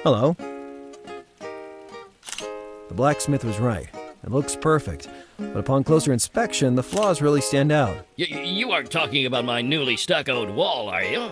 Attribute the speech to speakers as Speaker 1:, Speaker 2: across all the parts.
Speaker 1: Hello. The blacksmith was right. It looks perfect, but upon closer inspection, the flaws really stand out.
Speaker 2: You aren't talking about my newly stuccoed wall, are you?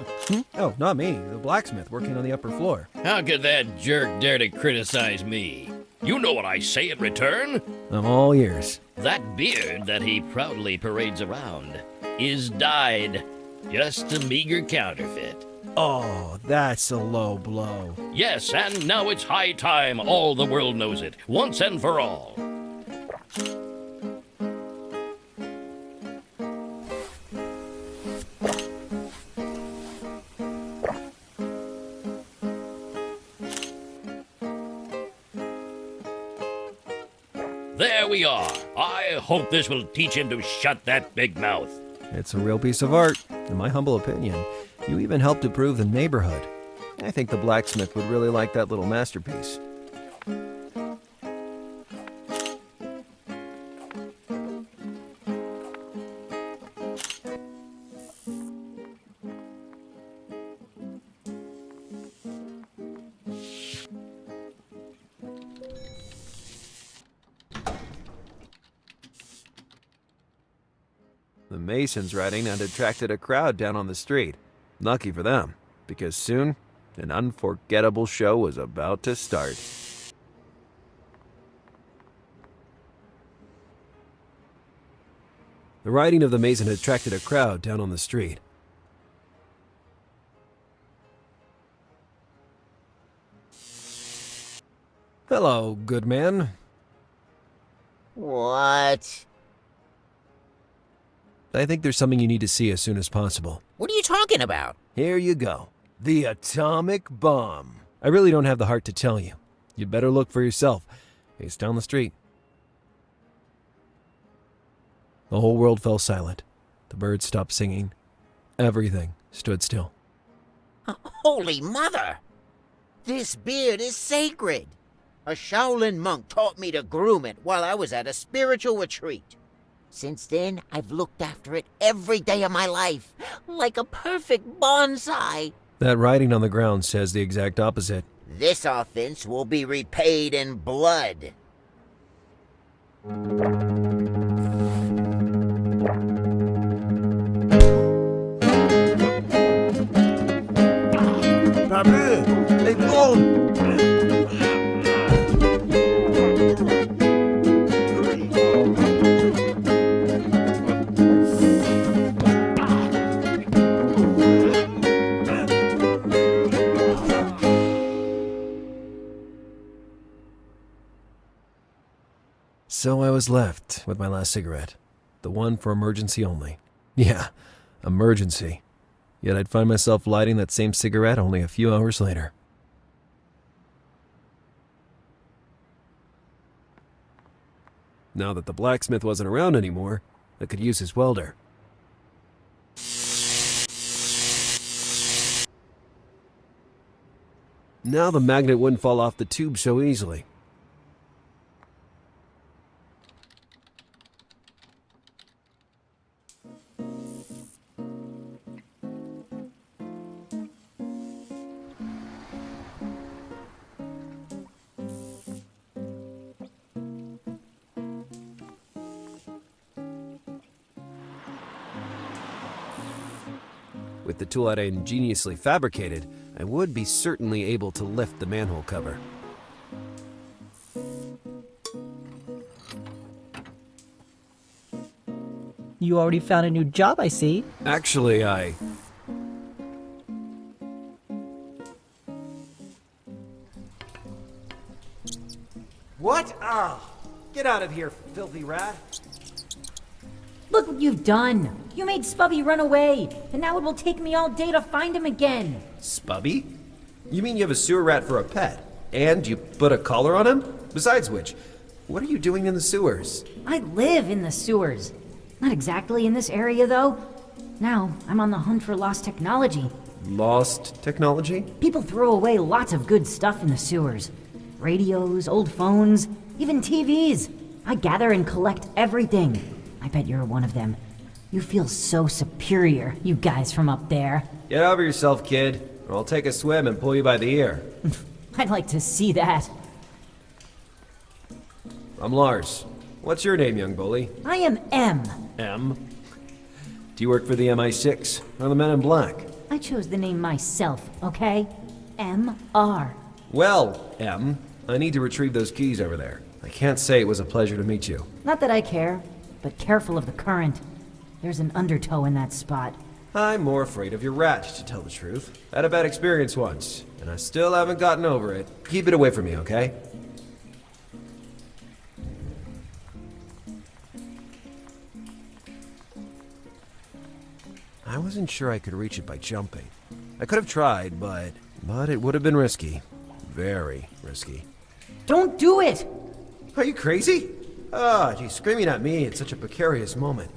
Speaker 1: Oh, not me. The blacksmith working on the upper floor.
Speaker 2: How could that jerk dare to criticize me? You know what I say in return?
Speaker 1: I'm all ears.
Speaker 2: That beard that he proudly parades around is dyed. Just a meager counterfeit.
Speaker 1: Oh, that's a low blow.
Speaker 2: Yes, and now it's high time all the world knows it, once and for all. There we are. I hope this will teach him to shut that big mouth.
Speaker 1: It's a real piece of art, in my humble opinion. You even helped improve the neighborhood. I think the blacksmith would really like that little masterpiece. The Masons' writing had attracted a crowd down on the street. Lucky for them, because soon, an unforgettable show was about to start. The writing of the Mason had attracted a crowd down on the street. Hello, good man.
Speaker 3: What?
Speaker 1: I think there's something you need to see as soon as possible.
Speaker 3: What are you talking about?
Speaker 1: Here you go. The atomic bomb. I really don't have the heart to tell you. You'd better look for yourself. It's down the street. The whole world fell silent. The birds stopped singing. Everything stood still.
Speaker 3: Holy Mother! This beard is sacred. A Shaolin monk taught me to groom it while I was at a spiritual retreat. Since then, I've looked after it every day of my life, like a perfect bonsai.
Speaker 1: That writing on the ground says the exact opposite.
Speaker 3: This offense will be repaid in blood.
Speaker 1: So I was left with my last cigarette. The one for emergency only. Yeah, emergency. Yet I'd find myself lighting that same cigarette only a few hours later. Now that the blacksmith wasn't around anymore, I could use his welder. Now the magnet wouldn't fall off the tube so easily. With the tool I'd ingeniously fabricated, I would be certainly able to lift the manhole cover.
Speaker 4: You already found a new job, I see.
Speaker 1: Actually, What? Ah! Get out of here, filthy rat!
Speaker 5: Look what you've done! You made Spubby run away, and now it will take me all day to find him again!
Speaker 1: Spubby? You mean you have a sewer rat for a pet? And you put a collar on him? Besides which, what are you doing in the sewers?
Speaker 5: I live in the sewers. Not exactly in this area, though. Now, I'm on the hunt for lost technology.
Speaker 1: Lost technology?
Speaker 5: People throw away lots of good stuff in the sewers. Radios, old phones, even TVs. I gather and collect everything. I bet you're one of them. You feel so superior, you guys from up there.
Speaker 1: Get over yourself, kid, or I'll take a swim and pull you by the ear.
Speaker 5: I'd like to see that.
Speaker 1: I'm Lars. What's your name, young bully?
Speaker 5: I am M.
Speaker 1: M? Do you work for the MI6 or the Men in Black?
Speaker 5: I chose the name myself, okay? M.R.
Speaker 1: Well, M, I need to retrieve those keys over there. I can't say it was a pleasure to meet you.
Speaker 5: Not that I care, but careful of the current. There's an undertow in that spot.
Speaker 1: I'm more afraid of your rat, to tell the truth. I had a bad experience once, and I still haven't gotten over it. Keep it away from me, okay? I wasn't sure I could reach it by jumping. I could have tried, but it would have been risky. Very risky.
Speaker 5: Don't do it!
Speaker 1: Are you crazy? Ah, geez, screaming at me at such a precarious moment.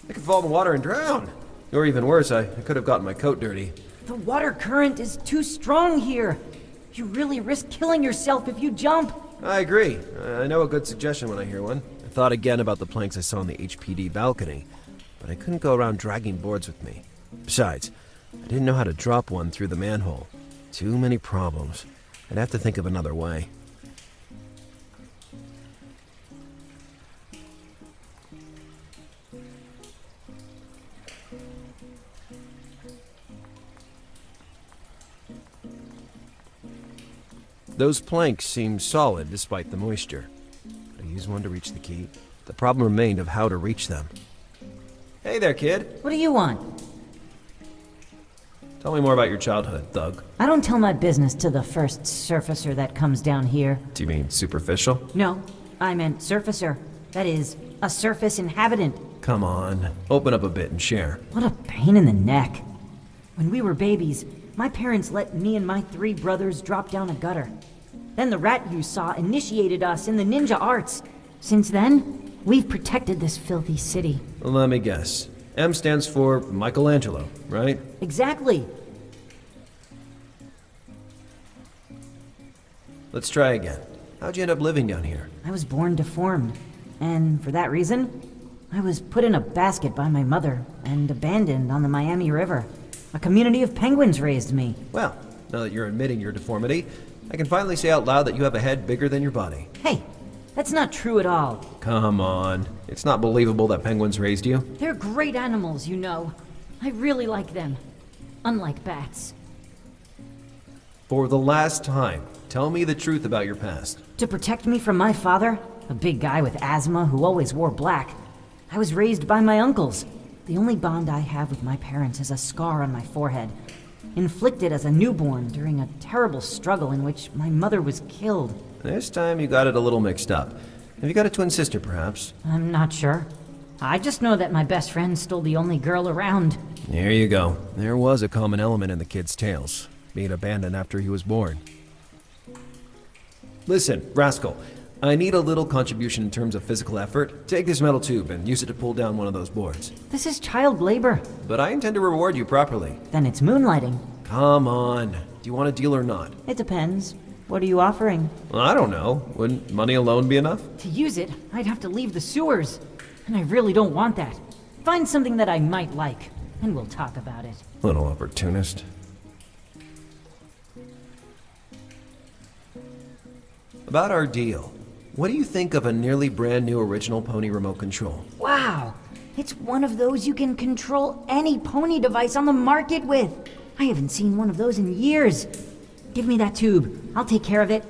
Speaker 1: I could fall in the water and drown. Or even worse, I could have gotten my coat dirty.
Speaker 5: The water current is too strong here. You really risk killing yourself if you jump.
Speaker 1: I agree. I know a good suggestion when I hear one. I thought again about the planks I saw on the HPD balcony, but I couldn't go around dragging boards with me. Besides, I didn't know how to drop one through the manhole. Too many problems. I'd have to think of another way. Those planks seemed solid despite the moisture. Could I use one to reach the key? The problem remained of how to reach them. Hey there, kid.
Speaker 5: What do you want?
Speaker 1: Tell me more about your childhood, thug.
Speaker 5: I don't tell my business to the first surfacer that comes down here.
Speaker 1: Do you mean superficial?
Speaker 5: No, I meant surfacer. That is, a surface inhabitant.
Speaker 1: Come on, open up a bit and share.
Speaker 5: What a pain in the neck. When we were babies, my parents let me and my 3 brothers drop down a gutter. Then the rat you saw initiated us in the ninja arts. Since then, we've protected this filthy city.
Speaker 1: Let me guess. M stands for Michelangelo, right?
Speaker 5: Exactly.
Speaker 1: Let's try again. How'd you end up living down here?
Speaker 5: I was born deformed. And for that reason, I was put in a basket by my mother and abandoned on the Miami River. A community of penguins raised me.
Speaker 1: Well, now that you're admitting your deformity, I can finally say out loud that you have a head bigger than your body.
Speaker 5: Hey, that's not true at all.
Speaker 1: Come on. It's not believable that penguins raised you.
Speaker 5: They're great animals, you know. I really like them. Unlike bats.
Speaker 1: For the last time, tell me the truth about your past.
Speaker 5: To protect me from my father, a big guy with asthma who always wore black, I was raised by my uncles. The only bond I have with my parents is a scar on my forehead, inflicted as a newborn during a terrible struggle in which my mother was killed.
Speaker 1: This time you got it a little mixed up. Have you got a twin sister, perhaps?
Speaker 5: I'm not sure. I just know that my best friend stole the only girl around.
Speaker 1: There you go. There was a common element in the kid's tales, being abandoned after he was born. Listen, Rascal, I need a little contribution in terms of physical effort. Take this metal tube and use it to pull down one of those boards.
Speaker 5: This is child labor.
Speaker 1: But I intend to reward you properly.
Speaker 5: Then it's moonlighting.
Speaker 1: Come on. Do you want a deal or not?
Speaker 5: It depends. What are you offering?
Speaker 1: Well, I don't know. Wouldn't money alone be enough?
Speaker 5: To use it, I'd have to leave the sewers. And I really don't want that. Find something that I might like, and we'll talk about it.
Speaker 1: Little opportunist. About our deal. What do you think of a nearly brand new original pony remote control?
Speaker 5: Wow! It's one of those you can control any pony device on the market with. I haven't seen one of those in years. Give me that tube. I'll take care of it.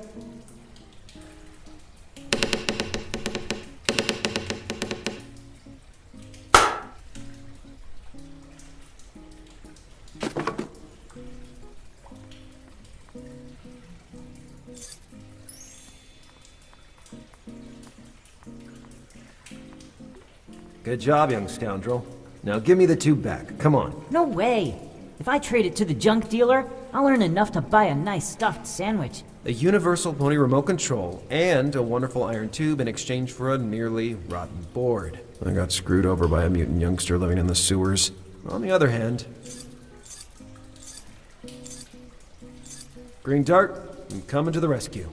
Speaker 1: Good job, young scoundrel. Now give me the tube back. Come on.
Speaker 5: No way. If I trade it to the junk dealer, I'll earn enough to buy a nice stuffed sandwich.
Speaker 1: A universal pony remote control and a wonderful iron tube in exchange for a nearly rotten board. I got screwed over by a mutant youngster living in the sewers. On the other hand... Green Dart, I'm coming to the rescue.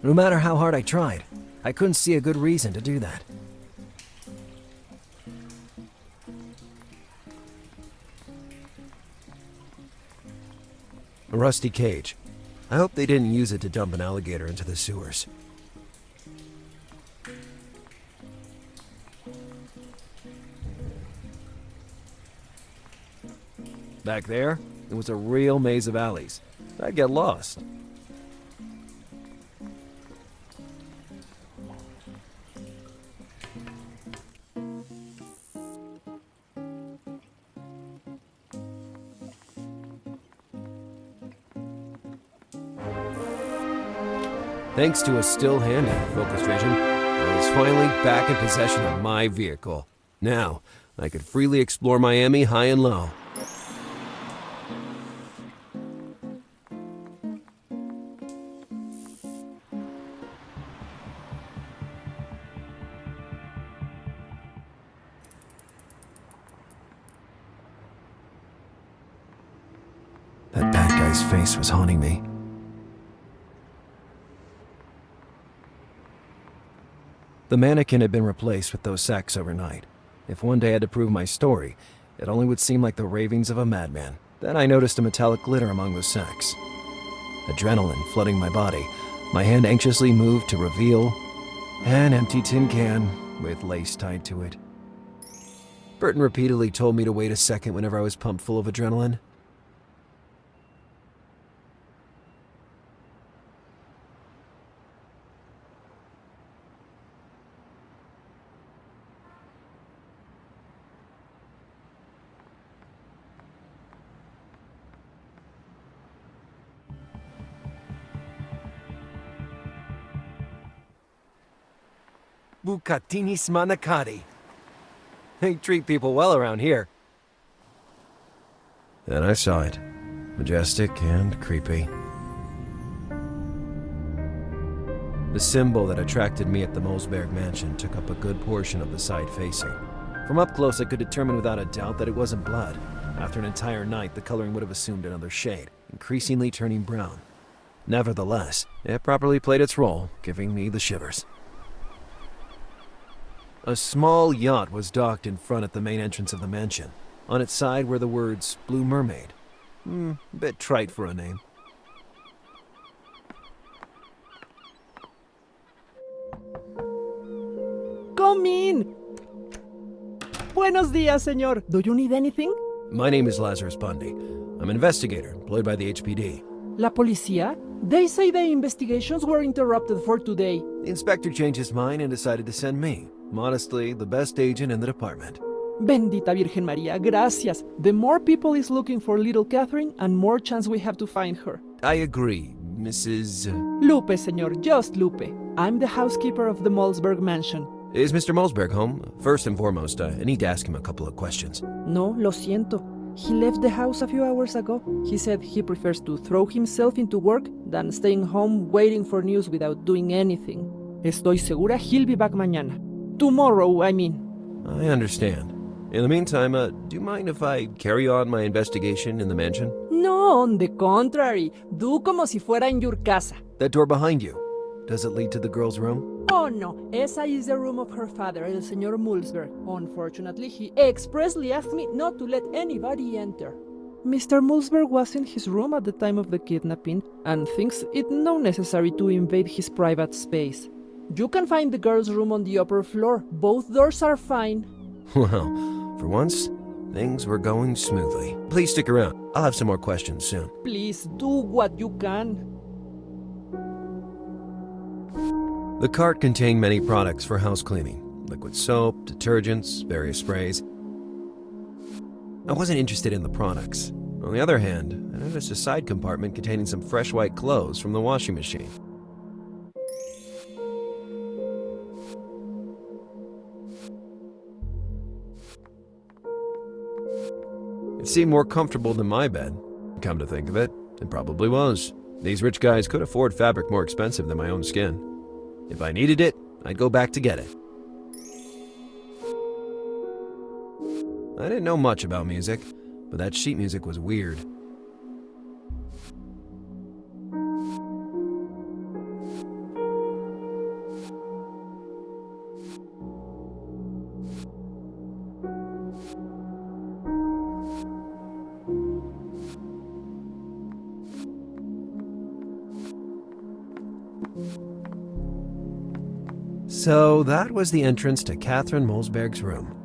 Speaker 1: No matter how hard I tried, I couldn't see a good reason to do that. A rusty cage. I hope they didn't use it to dump an alligator into the sewers. Back there, it was a real maze of alleys. I'd get lost. Thanks to a still hand and focused vision, I was finally back in possession of my vehicle. Now, I could freely explore Miami high and low. That bad guy's face was haunting me. The mannequin had been replaced with those sacks overnight. If one day I had to prove my story, it only would seem like the ravings of a madman. Then I noticed a metallic glitter among the sacks. Adrenaline flooding my body, my hand anxiously moved to reveal an empty tin can with lace tied to it. Burton repeatedly told me to wait a second whenever I was pumped full of adrenaline. Bucatinis Manacati. They treat people well around here. Then I saw it. Majestic and creepy. The symbol that attracted me at the Mosberg mansion took up a good portion of the side facing. From up close, I could determine without a doubt that it wasn't blood. After an entire night, the coloring would have assumed another shade, increasingly turning brown. Nevertheless, it properly played its role, giving me the shivers. A small yacht was docked in front at the main entrance of the mansion. On its side were the words Blue Mermaid. A bit trite for a name.
Speaker 6: Come in! Buenos dias, señor. Do you need anything?
Speaker 1: My name is Lazarus Bundy. I'm an investigator employed by the HPD.
Speaker 6: La policía? They say the investigations were interrupted for today.
Speaker 1: The inspector changed his mind and decided to send me. Modestly, the best agent in the department.
Speaker 6: Bendita Virgen María, gracias. The more people is looking for little Catherine, and more chance we have to find her.
Speaker 1: I agree, Mrs.
Speaker 6: Lupe, señor, just Lupe. I'm the housekeeper of the Malsberg mansion.
Speaker 1: Is Mr. Mosberg home? First and foremost, I need to ask him a couple of questions.
Speaker 6: No, lo siento. He left the house a few hours ago. He said he prefers to throw himself into work than staying home waiting for news without doing anything. Estoy segura he'll be back mañana. Tomorrow, I mean.
Speaker 1: I understand. In the meantime, do you mind if I carry on my investigation in the mansion?
Speaker 6: No, on the contrary. Do como si fuera en your casa.
Speaker 1: That door behind you, does it lead to the girl's room?
Speaker 6: Oh no, esa is the room of her father, el señor Mulsberg. Unfortunately, he expressly asked me not to let anybody enter. Mr. Mulsberg was in his room at the time of the kidnapping and thinks it no necessary to invade his private space. You can find the girl's room on the upper floor. Both doors are fine.
Speaker 1: Well, for once, things were going smoothly. Please stick around. I'll have some more questions soon.
Speaker 6: Please do what you can.
Speaker 1: The cart contained many products for house cleaning. Liquid soap, detergents, various sprays. I wasn't interested in the products. On the other hand, I noticed a side compartment containing some fresh white clothes from the washing machine. It seemed more comfortable than my bed. Come to think of it, it probably was. These rich guys could afford fabric more expensive than my own skin. If I needed it, I'd go back to get it. I didn't know much about music, but that sheet music was weird. So that was the entrance to Catherine Molsberg's room.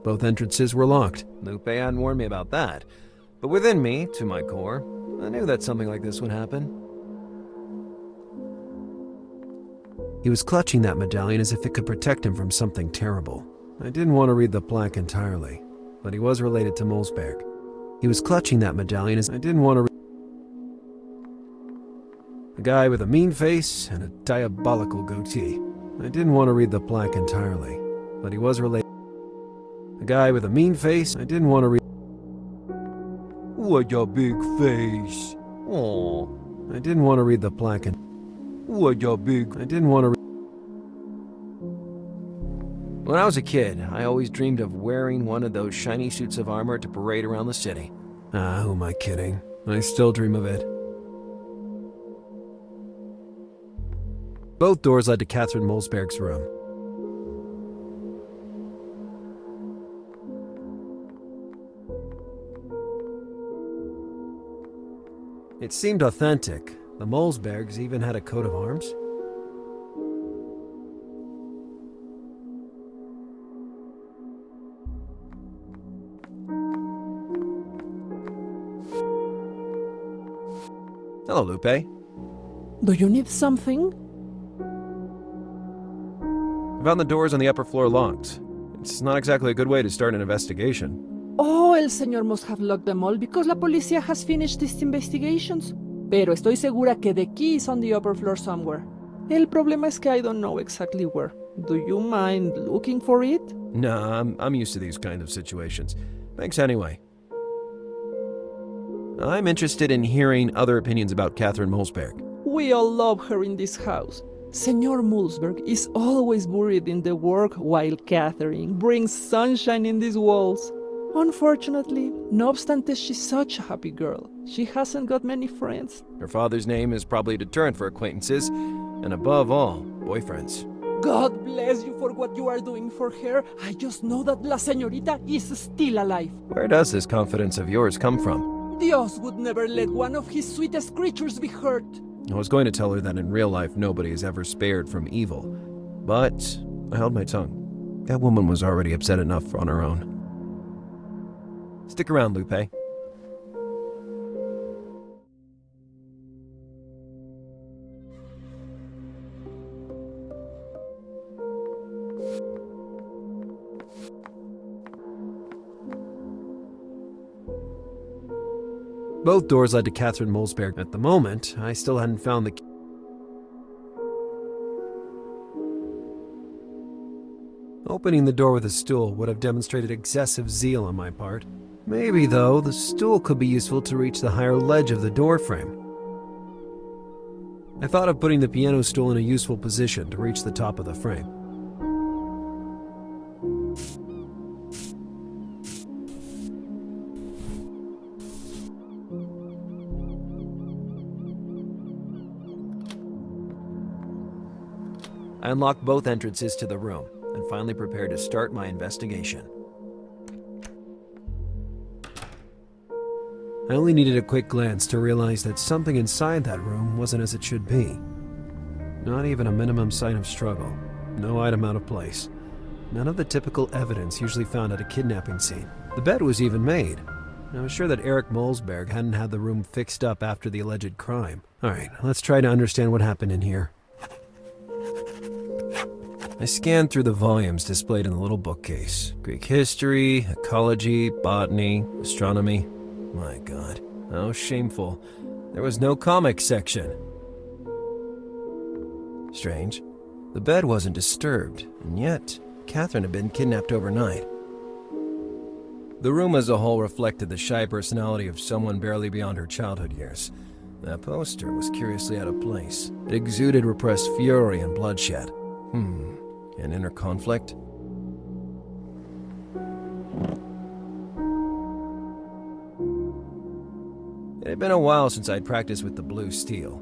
Speaker 1: Both entrances were locked. Lupe hadn't warned me about that. But within me, to my core, I knew that something like this would happen. He was clutching that medallion as if it could protect him from something terrible. I didn't want to read the plaque entirely, but he was related to Molsberg. He was clutching that medallion as I didn't want to read. A guy with a mean face and a diabolical goatee. I didn't want to read the plaque entirely, but he was related. A guy with a mean face. I didn't want to read. What a big face. Aw. I didn't want to read the plaque. What a big. I didn't want to read. When I was a kid, I always dreamed of wearing one of those shiny suits of armor to parade around the city. Ah, who am I kidding? I still dream of it. Both doors led to Catherine Molsberg's room. It seemed authentic. The Molsbergs even had a coat of arms. Hello, Lupe.
Speaker 6: Do you need something?
Speaker 1: I found the doors on the upper floor locked. It's not exactly a good way to start an investigation.
Speaker 6: Oh, el señor must have locked them all because la policía has finished its investigations. Pero estoy segura que the key is on the upper floor somewhere. El problema es que I don't know exactly where. Do you mind looking for it?
Speaker 1: Nah, I'm used to these kinds of situations. Thanks anyway. I'm interested in hearing other opinions about Catherine Molsberg.
Speaker 6: We all love her in this house. Senor Molsberg is always buried in the work while Catherine brings sunshine in these walls. Unfortunately, no obstante she's such a happy girl, she hasn't got many friends.
Speaker 1: Her father's name is probably a deterrent for acquaintances, and above all, boyfriends.
Speaker 6: God bless you for what you are doing for her. I just know that La Señorita is still alive.
Speaker 1: Where does this confidence of yours come from?
Speaker 6: Dios would never let one of his sweetest creatures be hurt.
Speaker 1: I was going to tell her that in real life nobody is ever spared from evil, but I held my tongue. That woman was already upset enough on her own. Stick around, Lupe. Both doors led to Catherine Molsberg. At the moment, I still hadn't found the key. Opening the door with a stool would have demonstrated excessive zeal on my part. Maybe, though, the stool could be useful to reach the higher ledge of the door frame. I thought of putting the piano stool in a useful position to reach the top of the frame. I unlocked both entrances to the room and finally prepared to start my investigation. I only needed a quick glance to realize that something inside that room wasn't as it should be. Not even a minimum sign of struggle. No item out of place. None of the typical evidence usually found at a kidnapping scene. The bed was even made. I was sure that Eric Molsberg hadn't had the room fixed up after the alleged crime. Alright, let's try to understand what happened in here. I scanned through the volumes displayed in the little bookcase. Greek history, ecology, botany, astronomy. My God, how shameful. There was no comics section. Strange. The bed wasn't disturbed, and yet Catherine had been kidnapped overnight. The room as a whole reflected the shy personality of someone barely beyond her childhood years. That poster was curiously out of place. It exuded repressed fury and bloodshed. An inner conflict? It had been a while since I'd practiced with the blue steel.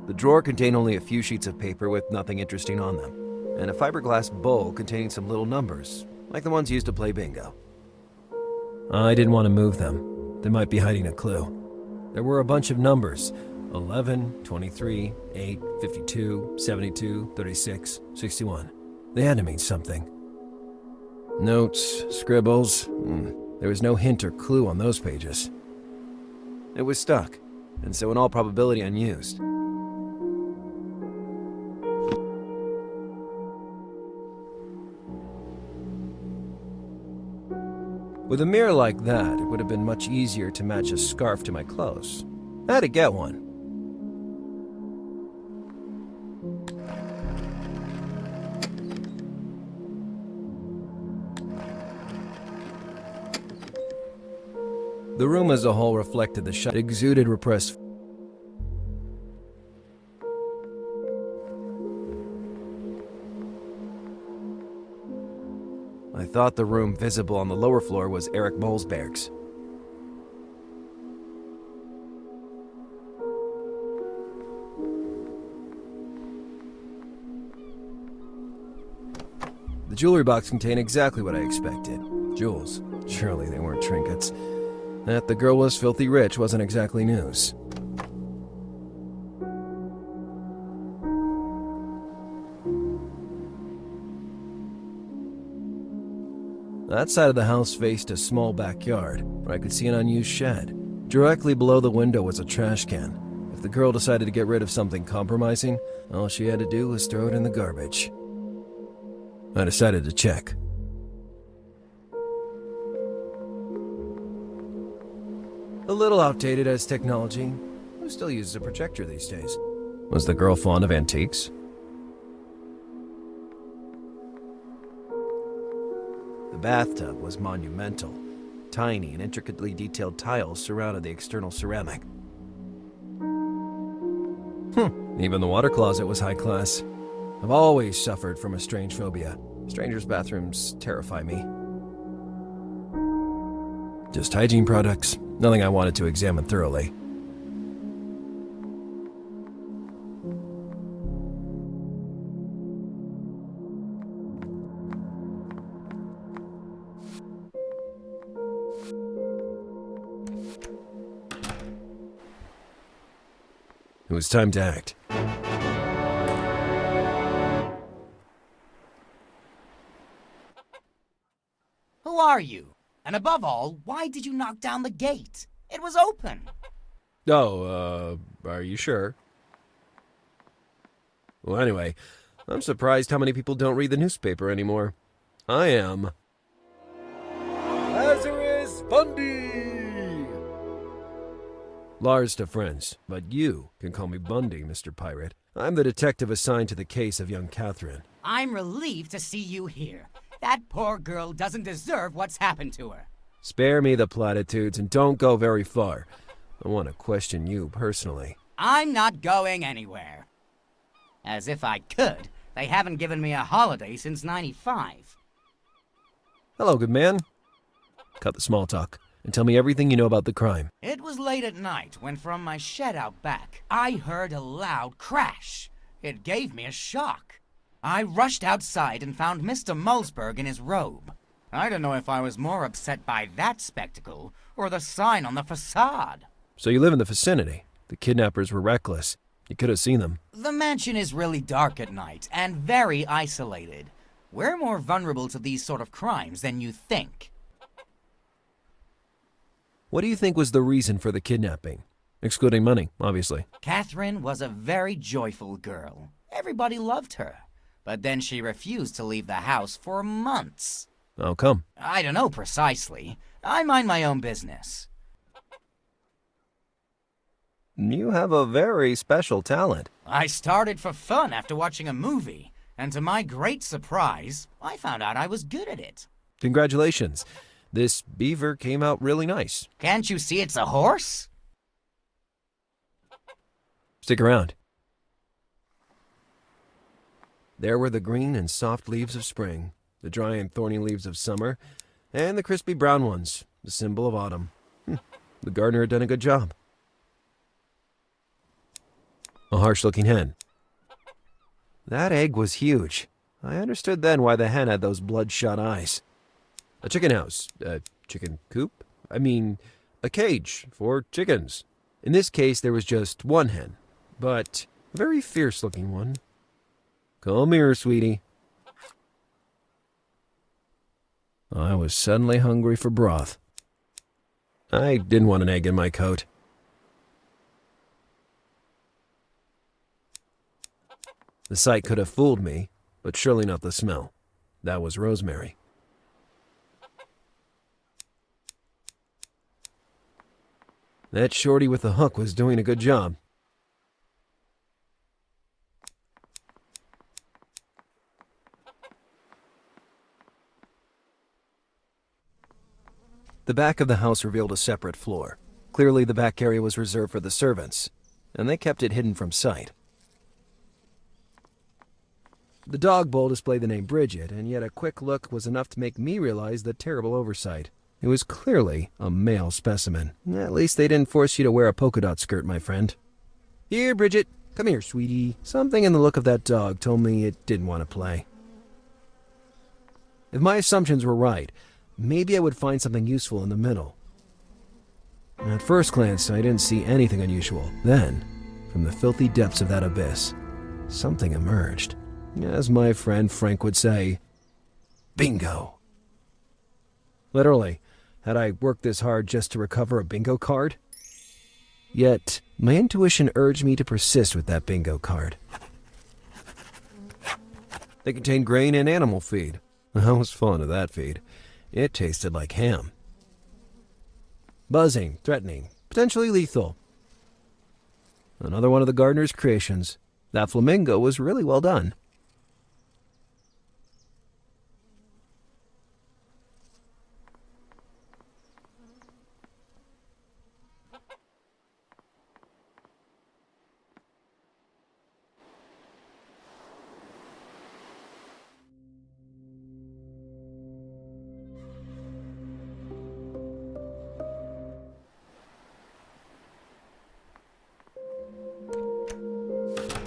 Speaker 1: The drawer contained only a few sheets of paper with nothing interesting on them, and a fiberglass bowl containing some little numbers, like the ones used to play bingo. I didn't want to move them. They might be hiding a clue. There were a bunch of numbers: 11, 23, 8, 52, 72, 36, 61. They had to mean something. Notes, scribbles. There was no hint or clue on those pages. It was stuck, and so in all probability unused. With a mirror like that, it would have been much easier to match a scarf to my clothes. I had to get one. The room as a whole reflected the shut, exuded repressed. I thought the room visible on the lower floor was Eric Molsberg's. The jewelry box contained exactly what I expected. Jewels. Surely they weren't trinkets. That the girl was filthy rich wasn't exactly news. That side of the house faced a small backyard where I could see an unused shed. Directly below the window was a trash can. If the girl decided to get rid of something compromising, all she had to do was throw it in the garbage. I decided to check. A little outdated as technology. Who still uses a projector these days? Was the girl fond of antiques? The bathtub was monumental. Tiny and intricately detailed tiles surrounded the external ceramic. Even the water closet was high class. I've always suffered from a strange phobia. Strangers' bathrooms terrify me. Just hygiene products, nothing I wanted to examine thoroughly. It was time to act.
Speaker 7: Who are you? And above all, why did you knock down the gate? It was open.
Speaker 1: Are you sure? Well, anyway, I'm surprised how many people don't read the newspaper anymore. I am. Lazarus Bundy! Lars to friends, but you can call me Bundy, Mr. Pirate. I'm the detective assigned to the case of young Catherine.
Speaker 7: I'm relieved to see you here. That poor girl doesn't deserve what's happened to her.
Speaker 1: Spare me the platitudes and don't go very far. I want to question you personally.
Speaker 7: I'm not going anywhere. As if I could. They haven't given me a holiday since '95.
Speaker 1: Hello, good man. Cut the small talk and tell me everything you know about the crime.
Speaker 7: It was late at night when from my shed out back, I heard a loud crash. It gave me a shock. I rushed outside and found Mr. Mulsberg in his robe. I don't know if I was more upset by that spectacle or the sign on the facade.
Speaker 1: So you live in the vicinity. The kidnappers were reckless. You could have seen them.
Speaker 7: The mansion is really dark at night and very isolated. We're more vulnerable to these sort of crimes than you think.
Speaker 1: What do you think was the reason for the kidnapping? Excluding money, obviously.
Speaker 7: Catherine was a very joyful girl. Everybody loved her. But then she refused to leave the house for months.
Speaker 1: How come?
Speaker 7: I don't know precisely. I mind my own business.
Speaker 1: You have a very special talent.
Speaker 7: I started for fun after watching a movie, and to my great surprise, I found out I was good at it.
Speaker 1: Congratulations. This beaver came out really nice.
Speaker 7: Can't you see it's a horse?
Speaker 1: Stick around. There were the green and soft leaves of spring, the dry and thorny leaves of summer, and the crispy brown ones, the symbol of autumn. The gardener had done a good job. A harsh-looking hen. That egg was huge. I understood then why the hen had those bloodshot eyes. A chicken house. A chicken coop? a cage for chickens. In this case, there was just one hen, but a very fierce-looking one. Come here, sweetie. I was suddenly hungry for broth. I didn't want an egg in my coat. The sight could have fooled me, but surely not the smell. That was rosemary. That shorty with the hook was doing a good job. The back of the house revealed a separate floor. Clearly, the back area was reserved for the servants, and they kept it hidden from sight. The dog bowl displayed the name Bridget, and yet a quick look was enough to make me realize the terrible oversight. It was clearly a male specimen. At least they didn't force you to wear a polka dot skirt, my friend. Here, Bridget. Come here, sweetie. Something in the look of that dog told me it didn't want to play. If my assumptions were right, maybe I would find something useful in the middle. At first glance, I didn't see anything unusual. Then, from the filthy depths of that abyss, something emerged. As my friend Frank would say, bingo. Literally, had I worked this hard just to recover a bingo card? Yet, my intuition urged me to persist with that bingo card. They contained grain and animal feed. I was fond of that feed. It tasted like ham. Buzzing, threatening, potentially lethal. Another one of the gardener's creations. That flamingo was really well done.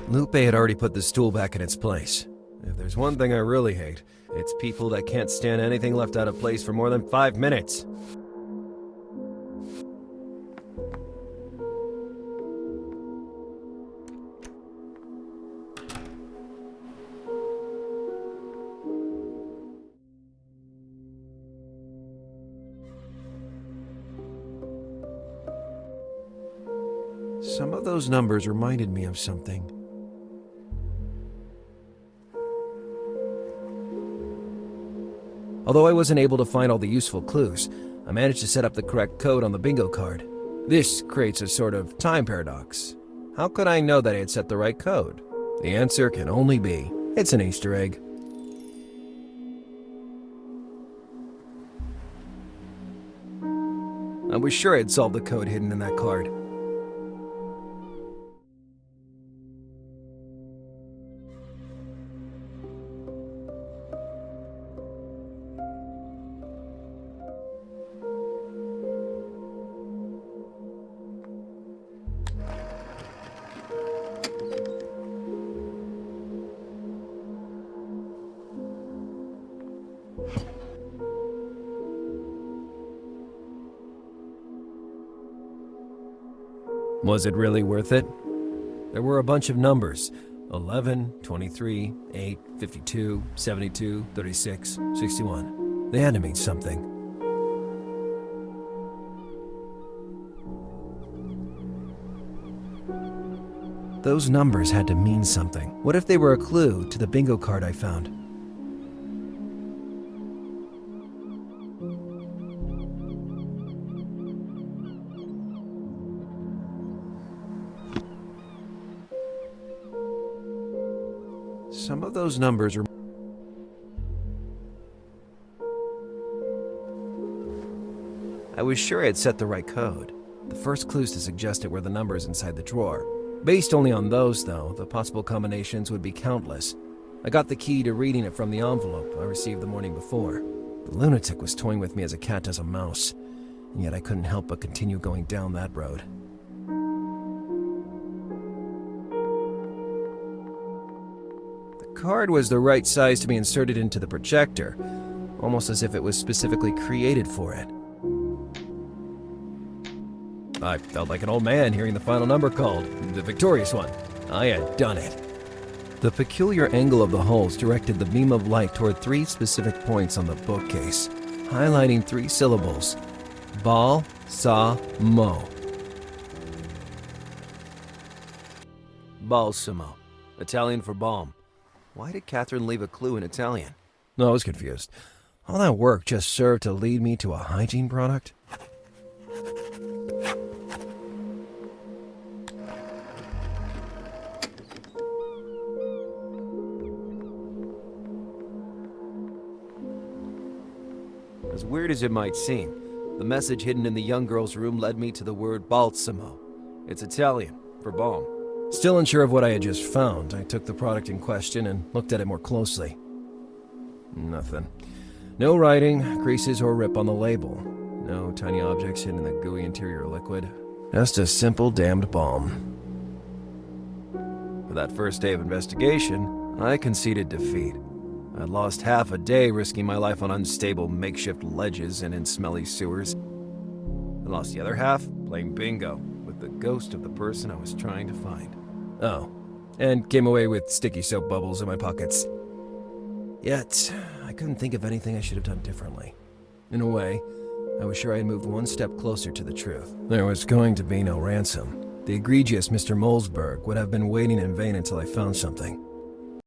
Speaker 1: Lupe had already put the stool back in its place. If there's one thing I really hate, it's people that can't stand anything left out of place for more than 5 minutes. Some of those numbers reminded me of something. Although I wasn't able to find all the useful clues, I managed to set up the correct code on the bingo card. This creates a sort of time paradox. How could I know that I had set the right code? The answer can only be, it's an Easter egg. I was sure I'd solved the code hidden in that card. Was it really worth it? There were a bunch of numbers. 11, 23, 8, 52, 72, 36, 61. They had to mean something. Those numbers had to mean something. What if they were a clue to the bingo card I found? Some of those numbers are... I was sure I had set the right code. The first clues to suggest it were the numbers inside the drawer. Based only on those, though, the possible combinations would be countless. I got the key to reading it from the envelope I received the morning before. The lunatic was toying with me as a cat does a mouse, and yet I couldn't help but continue going down that road. The card was the right size to be inserted into the projector, almost as if it was specifically created for it. I felt like an old man hearing the final number called, the victorious one. I had done it. The peculiar angle of the holes directed the beam of light toward 3 specific points on the bookcase, highlighting 3 syllables: Bal, Sa, Mo. Balsamo, Italian for balm. Why did Catherine leave a clue in Italian? No, I was confused. All that work just served to lead me to a hygiene product? As weird as it might seem, the message hidden in the young girl's room led me to the word balsamo. It's Italian for balm. Still unsure of what I had just found, I took the product in question and looked at it more closely. Nothing. No writing, creases, or rip on the label. No tiny objects hidden in the gooey interior liquid. Just a simple damned balm. For that first day of investigation, I conceded defeat. I'd lost half a day risking my life on unstable makeshift ledges and in smelly sewers. I lost the other half playing bingo with the ghost of the person I was trying to find. Oh, and came away with sticky soap bubbles in my pockets. Yet, I couldn't think of anything I should have done differently. In a way, I was sure I had moved one step closer to the truth. There was going to be no ransom. The egregious Mr. Molesberg would have been waiting in vain until I found something.